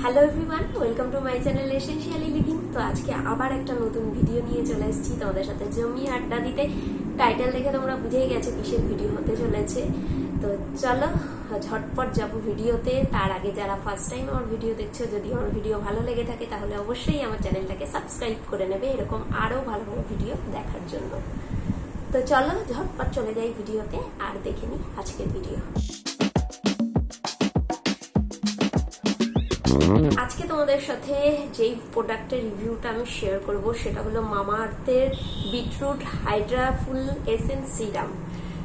Hello everyone, welcome to my channel essentially living. তো আজকে আবার একটা নতুন ভিডিও নিয়ে চলে এসেছি তোমাদের সাথে জমিয়ে আড্ডা দিতে। টাইটেল দেখে তোমরা বুঝেই গেছো কিসের ভিডিও হতে চলেছে। তো চলো ঝটপট যাবো ভিডিওতে। তার আগে যারা ফার্স্ট টাইম আমার ভিডিও দেখছো, যদি আমার ভিডিও ভালো লেগে থাকে তাহলে অবশ্যই আমার চ্যানেলটাকে সাবস্ক্রাইব করে নেবে এরকম আরো ভালো ভালো ভিডিও দেখার জন্য। তো চলো ঝটপট চলে যাই ভিডিওতে আর দেখে নিই আজকের ভিডিও। আজকে তোমাদের সাথে যেই প্রোডাক্টের রিভিউটা আমি শেয়ার করব সেটা হলো মামা আর্থের বিটরুট হাইড্রা ফুল এসেন্স সিরাম।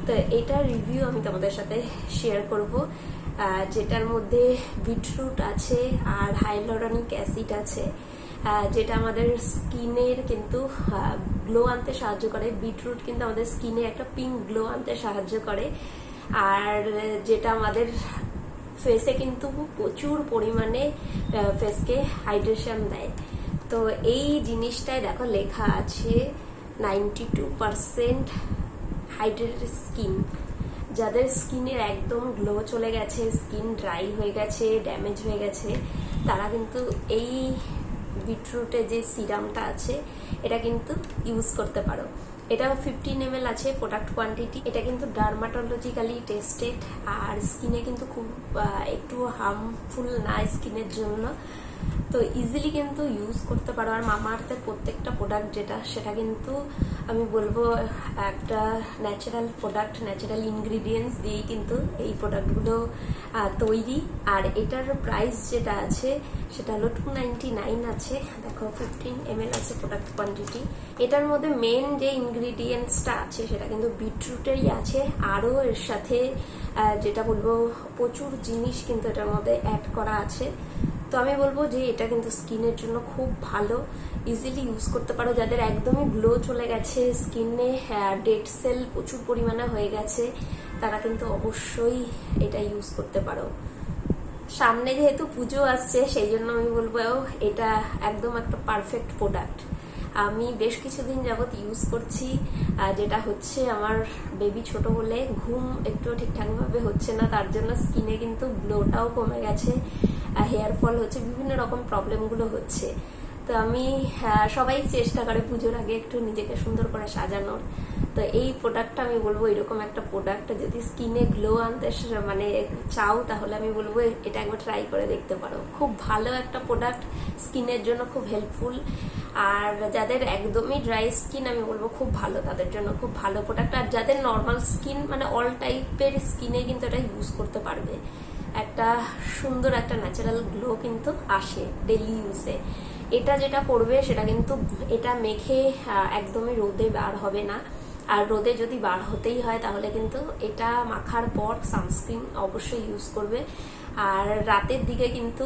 তো এটার রিভিউ আমি তোমাদের সাথে শেয়ার করব, যেটার মধ্যে বিটরুট আছে আর হাইলোরনিক অ্যাসিড আছে, যেটা আমাদের স্কিনের কিন্তু গ্লো আনতে সাহায্য করে। বিটরুট কিন্তু আমাদের স্কিনে একটা পিঙ্ক গ্লো আনতে সাহায্য করে, আর যেটা আমাদের ফেসে কিন্তু প্রচুর পরিমাণে ফেসকে হাইড্রেশন দেয়। তো এই জিনিসটায় দেখো লেখা আছে 92% হাইড্রেটেড স্কিন। যাদের স্কিনের একদম গ্লো চলে গেছে, স্কিন ড্রাই হয়ে গেছে, ড্যামেজ হয়ে গেছে, তারা কিন্তু এই বিটরুটে যে সিরামটা আছে এটা কিন্তু ইউজ করতে পারো। এটা 15 ml আছে প্রোডাক্ট কোয়ান্টিটি। এটা কিন্তু ডার্মাটোলজিক্যালি টেস্টেড আর স্কিনে কিন্তু খুব একটু হার্মফুল না স্কিনের জন্য। তো ইজিলি কিন্তু ইউজ করতে পারো। আর মামা আর্থের প্রত্যেকটা প্রোডাক্ট যেটা সেটা কিন্তু আমি বলবো একটা ন্যাচারাল প্রোডাক্ট, ন্যাচারাল ইনগ্রিডিয়েন্টস দিয়েই কিন্তু এই প্রোডাক্টগুলো তৈরি। আর এটার প্রাইস যেটা আছে সেটা হলো 299 আছে। দেখো 15 ml আছে প্রোডাক্ট কোয়ান্টিটি। এটার মধ্যে মেন যে ইনগ্রিডিয়েন্টসটা আছে সেটা কিন্তু বিটরুটেরই আছে। আরও এর সাথে যেটা বলবো প্রচুর জিনিস কিন্তু এটার মধ্যে অ্যাড করা আছে। তো আমি বলবো যে এটা কিন্তু স্কিনের জন্য খুব ভালো, ইজিলি ইউজ করতে পারো। যাদের একদমই গ্লো চলে গেছে, স্কিনে ডেড সেল প্রচুর পরিমাণে হয়ে গেছে, তারা কিন্তু অবশ্যই এটা ইউজ করতে পারো। সামনে যেহেতু পুজো আসছে সেই জন্য আমি বলবো এটা একদম একটা পারফেক্ট প্রোডাক্ট। আমি বেশ কিছুদিন যাবত ইউজ করছি, যেটা হচ্ছে আমার বেবি ছোট বলে ঘুম একটু ঠিকঠাকভাবে হচ্ছে না, তার জন্য স্কিনে কিন্তু গ্লোটাও কমে গেছে, হেয়ার ফল হচ্ছে, বিভিন্ন রকম প্রবলেমগুলো হচ্ছে। তো আমি সবাই চেষ্টা করে পুজোর আগে একটু নিজেকে সুন্দর করে সাজানোর। তো এই প্রোডাক্টটা আমি বলবো এরকম একটা প্রোডাক্ট, যদি স্কিনে গ্লো আনতে মানে চাও তাহলে আমি বলবো এটা একবার ট্রাই করে দেখতে পারো। খুব ভালো একটা প্রোডাক্ট, স্কিনের জন্য খুব হেল্পফুল। আর যাদের একদমই ড্রাই স্কিন আমি বলবো খুব ভালো, তাদের জন্য খুব ভালো প্রোডাক্ট। আর যাদের নর্মাল স্কিন মানে অল টাইপের স্কিনে কিন্তু এটা ইউজ করতে পারবে। একটা সুন্দর একটা ন্যাচারাল গ্লো কিন্তু আসে ডেইলি ইউজে। এটা যেটা করবে সেটা কিন্তু এটা মেখে একদমই রোদে বার হবে না। আর রোদে যদি বার হতেই হয় তাহলে কিন্তু এটা মাখার পর সানস্ক্রিন অবশ্যই ইউজ করবে। আর রাতের দিকে কিন্তু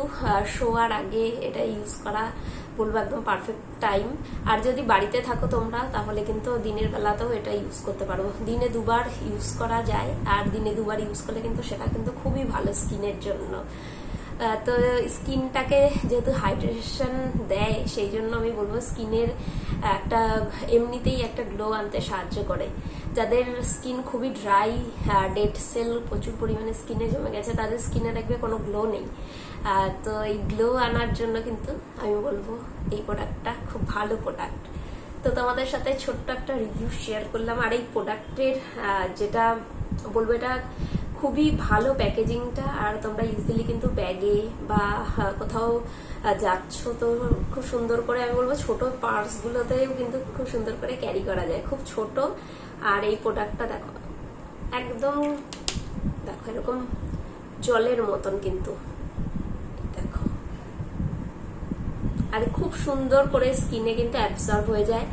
শোয়ার আগে এটা ইউজ করা বলবো একদম পারফেক্ট টাইম। আর যদি বাড়িতে থাকো তোমরা তাহলে কিন্তু দিনের বেলাতেও এটা ইউজ করতে পারো। দিনে দুবার ইউজ করা যায়, আর দিনে দুবার ইউজ করলে কিন্তু সেটা কিন্তু খুবই ভালো স্কিনের জন্য। তো স্কিনটাকে যেহেতু হাইড্রেশন দেয় সেই জন্য আমি বলবো স্কিনের একটা এমনিতেই একটা গ্লো আনতে সাহায্য করে। যাদের স্কিন খুবই ড্রাই, ডেড সেল প্রচুর পরিমাণে স্কিনে জমে গেছে, তাদের স্কিনে দেখবে কোনো গ্লো নেই। তো এই গ্লো আনার জন্য কিন্তু আমি বলবো এই প্রোডাক্টটা খুব ভালো প্রোডাক্ট। তো তোমাদের সাথে ছোট্ট একটা রিভিউ শেয়ার করলাম। আর এই প্রোডাক্টের যেটা বলবো এটা খুবই ভালো প্যাকেজিংটা। আর তোমরা ইজিলি কিন্তু ব্যাগে বা কোথাও যাচ্ছ তো খুব সুন্দর করে, আমি বলবো ছোট পার্স গুলোতেও কিন্তু খুব সুন্দর করে ক্যারি করা যায়, খুব ছোট। আর এই প্রোডাক্টটা দেখো একদম দেখো এরকম জলের মতন কিন্তু দেখো, আর খুব সুন্দর করে স্কিনে কিন্তু অ্যাবজর্ব হয়ে যায়।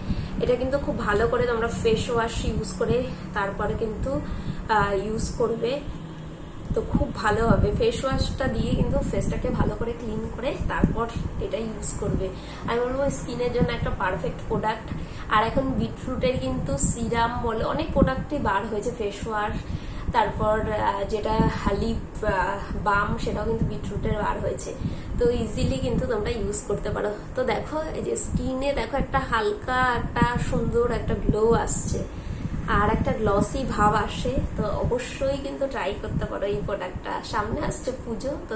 এটা কিন্তু খুব ভালো করে তোমরা ফেস ওয়াশ ইউজ করে তারপরে কিন্তু ইউজ করবে, তো খুব ভালো হবে। ফেস ওয়াশটা দিয়ে কিন্তু ফেসটাকে ভালো করে ক্লিন করে তারপর এটা ইউজ করবে। আমি বলবো স্কিনের জন্য একটা পারফেক্ট প্রোডাক্ট। আর এখন বিটরুটের কিন্তু সিরাম বলে অনেক প্রোডাক্টই বার হয়েছে, ফেস ওয়াশ, তারপর যেটা লিপ বাম সেটাও কিন্তু বিটরুটের বার হয়েছে। তো ইজিলি কিন্তু তোমরা ইউজ করতে পারো। তো দেখো এই যে স্কিনে দেখো একটা হালকা একটা সুন্দর একটা গ্লো আসছে। আর একটা গ্লসি ভাব আসে। তো অবশ্যই কিন্তু ট্রাই করতে পারো এই প্রোডাক্টটা। সামনে আসছে পুজো, তো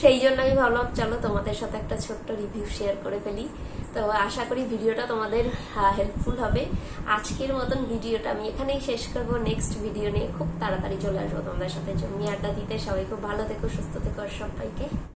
সেই জন্য আমি ভাবলাম চলো তোমাদের সাথে একটা ছোট্ট রিভিউ শেয়ার করে ফেলি। তো আশা করি ভিডিওটা তোমাদের হেল্পফুল হবে। আজকের মতন ভিডিওটা আমি এখানেই শেষ করবো। নেক্সট ভিডিও নিয়ে খুব তাড়াতাড়ি চলে আসবো তোমাদের সাথে জমি আড্ডা দিতে। সবাই খুব ভালো থেকো, সুস্থ থেকো, আর সবাইকে